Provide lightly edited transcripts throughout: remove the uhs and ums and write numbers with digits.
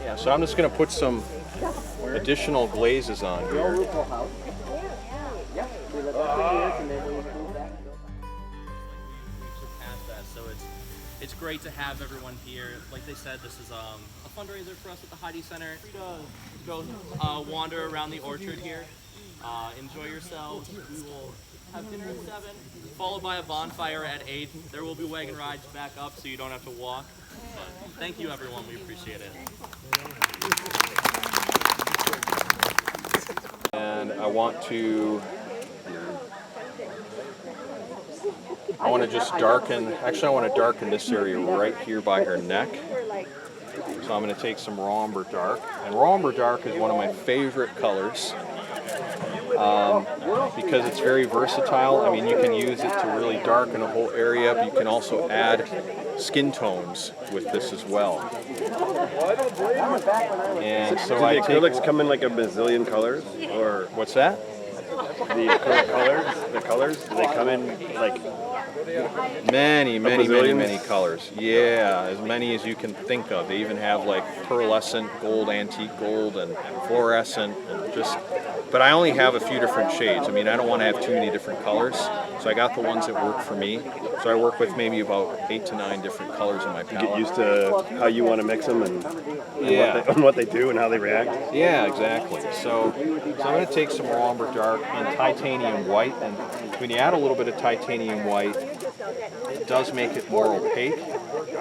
Yeah, so I'm just going to put some additional glazes on here. So it's great to have everyone here. Like they said, this is a fundraiser for us at the Heidi Center. Go wander around the orchard here. Enjoy yourselves. We will have dinner at 7, followed by a bonfire at 8. There will be wagon rides back up so you don't have to walk. But thank you, everyone. We appreciate it. And I want to just darken, actually I want to darken this area right here by her neck. So I'm going to take some raw umber dark. And raw umber dark is one of my favorite colors because it's very versatile. I mean, you can use it to really darken a whole area, but you can also add skin tones with this as well. And so do the acrylics come in like a bazillion colors, or what's that? The acrylic colors, do they come in like many colors? Yeah, as many as you can think of. They even have like pearlescent gold, antique gold, and fluorescent, and just. But I only have a few different shades. I mean, I don't want to have too many different colors, so I got the ones that work for me. So I work with maybe about 8 to 9 different colors in my palette. You get used to how you want to mix them and what they do and how they react. Yeah, exactly. So I'm going to take some raw umber dark and titanium white, and when you add a little bit of titanium white, it does make it more opaque.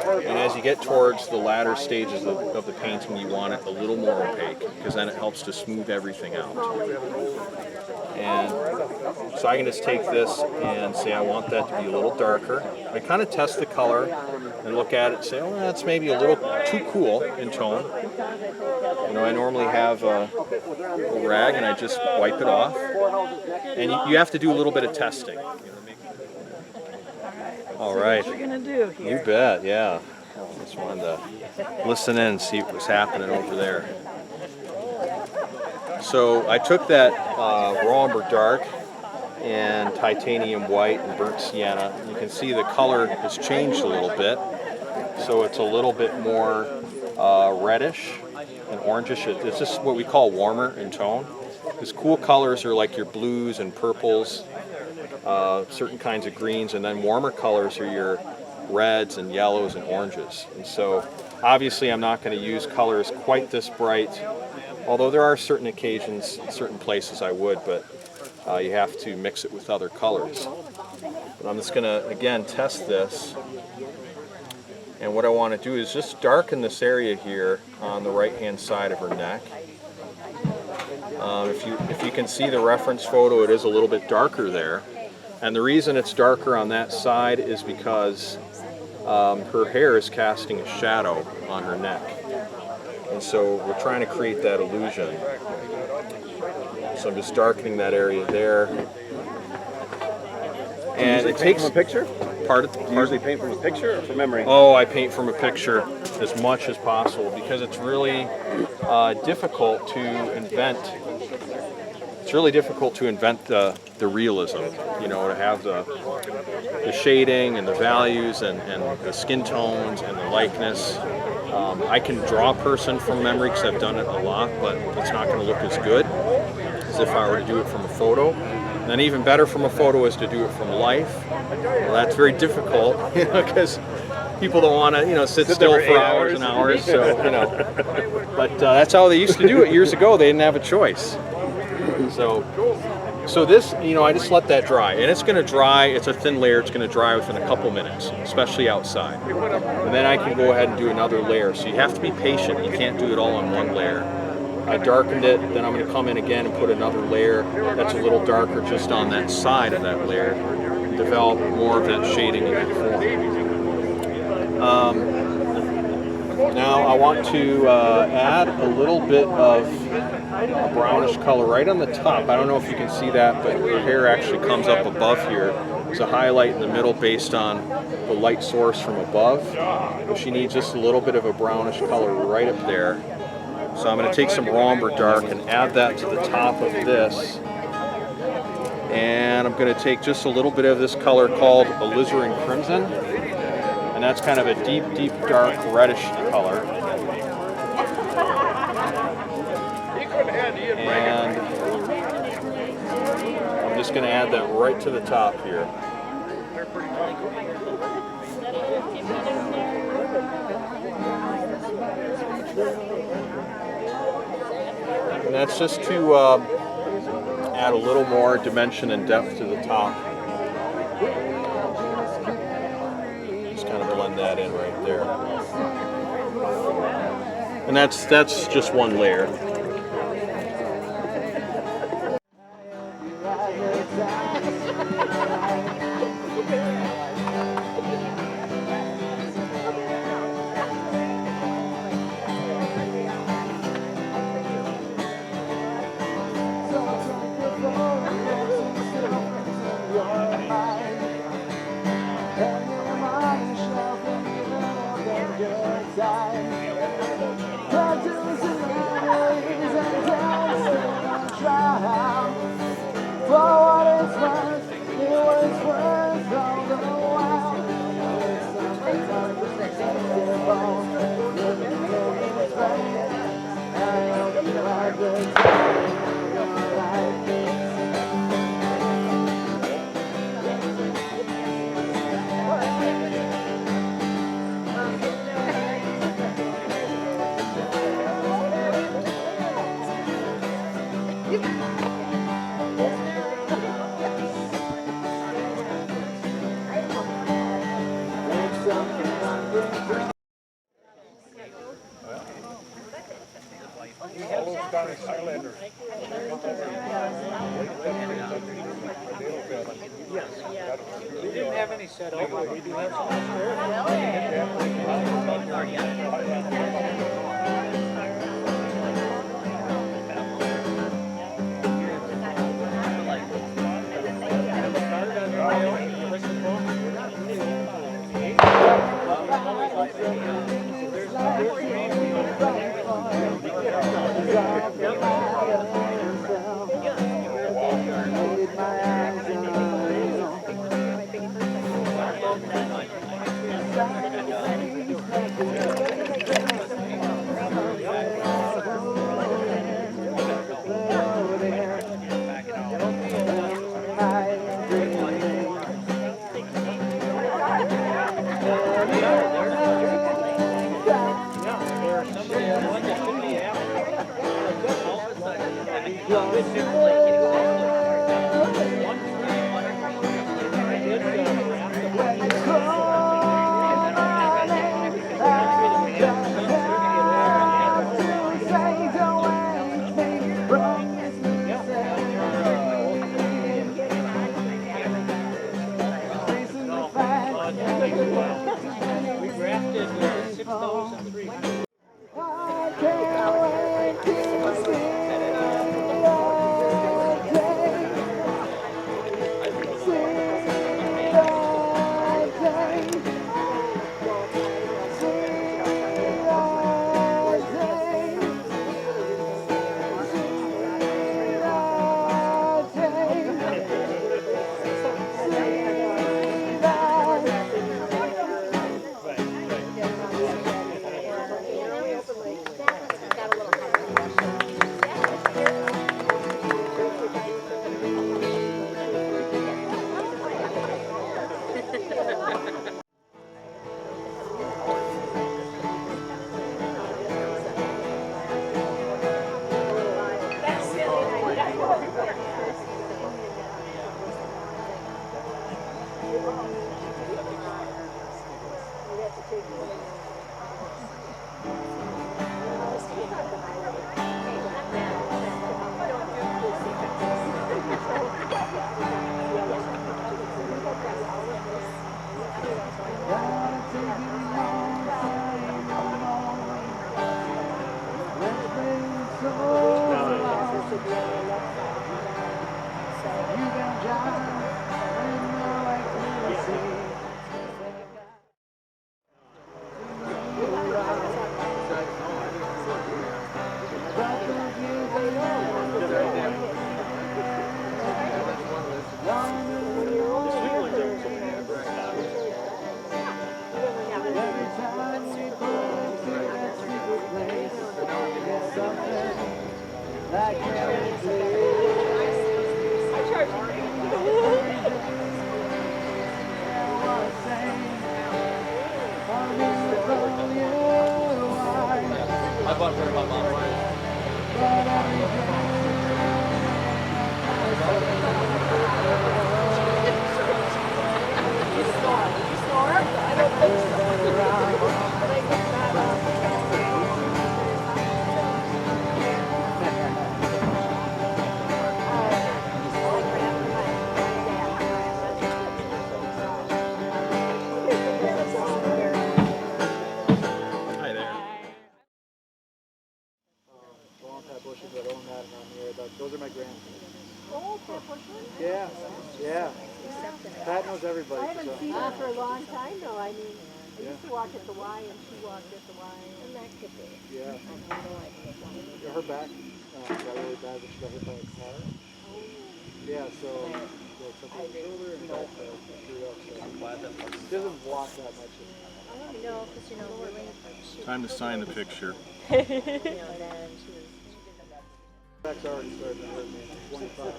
And as you get towards the latter stages of the painting, you want it a little more opaque, because then it helps to smooth everything out. And so I can just take this and say I want that to be a little darker. I kind of test the color and look at it and say, oh, that's maybe a little too cool in tone. You know, I normally have a rag and I just wipe it off. And you have to do a little bit of testing. All right. What you're gonna do here. You bet, yeah. Just wanted to listen in and see what was happening over there. So I took that raw umber dark and titanium white and burnt sienna. You can see the color has changed a little bit. So it's a little bit more reddish and orangish. It's just what we call warmer in tone. Because cool colors are like your blues and purples, certain kinds of greens, and then warmer colors are your reds and yellows and oranges. And so obviously I'm not going to use colors quite this bright, although there are certain occasions, certain places I would, but you have to mix it with other colors. But I'm just going to, again, test this. And what I want to do is just darken this area here on the right-hand side of her neck. If you can see the reference photo, it is a little bit darker there. And the reason it's darker on that side is because her hair is casting a shadow on her neck. And so we're trying to create that illusion. So I'm just darkening that area there. And it takes from a picture? Do you usually paint from a picture or from memory? Oh, I paint from a picture as much as possible because it's really difficult to invent. It's really difficult to invent the realism, you know, to have the shading and the values and the skin tones and the likeness. I can draw a person from memory because I've done it a lot, but it's not going to look as good as if I were to do it from a photo. And then even better from a photo is to do it from life. Well, that's very difficult, you know, because people don't want to, you know, sit still for hours and hours. So, you know, but that's how they used to do it years ago. They didn't have a choice. So this, you know, I just let that dry, and it's going to dry. It's a thin layer. It's going to dry within a couple minutes, especially outside. And then I can go ahead and do another layer. So you have to be patient. You can't do it all on one layer. I darkened it, then I'm going to come in again and put another layer that's a little darker just on that side of that layer, develop more of that shading in that form. Now I want to add a little bit of a brownish color right on the top. I don't know if you can see that, but her hair actually comes up above here. There's a highlight in the middle based on the light source from above. But she needs just a little bit of a brownish color right up there. So I'm going to take some raw umber dark and add that to the top of this. And I'm going to take just a little bit of this color called alizarin crimson. And that's kind of a deep, deep, dark, reddish color. And I'm just going to add that right to the top here. And that's just to add a little more dimension and depth to the top. Just kind of blend that in right there. And that's just one layer. We didn't have any set up, but we do have some. We drafted 6,300. I bought for my mom. Hi there. bushes that own that around here. Those are my grandparents. Oh, Pat Bushman? Yeah, yeah. Pat knows everybody. I haven't so. seen her for a long time though. I mean, I used to walk at the Y and she walked at the Y. And that could be. Yeah. Her back got really bad when she got hit by a car. Yeah, so something on her shoulder and got screwed up. So she doesn't walk that much. No, because you know, really. Time to sign the picture. You know, then she was. Back's already starting to hurt me. 25.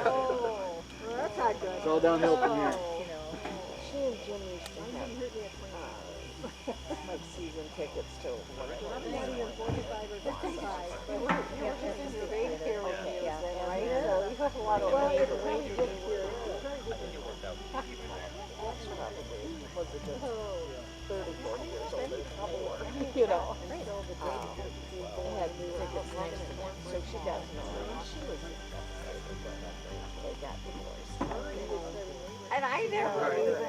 Oh, well, that's not good. It's all downhill from here. You know, she and Jim used to have like season tickets to whatever. Right? So you have a lot of money to wait to get here. That's probably was it just 30, 40 years older, probably, you know. They had tickets next to them, so she got to know her. She was they got divorced. And I never even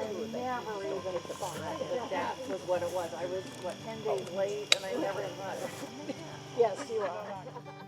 thought that that was what it was. I was, 10 days late, and I never thought. Yes, you are.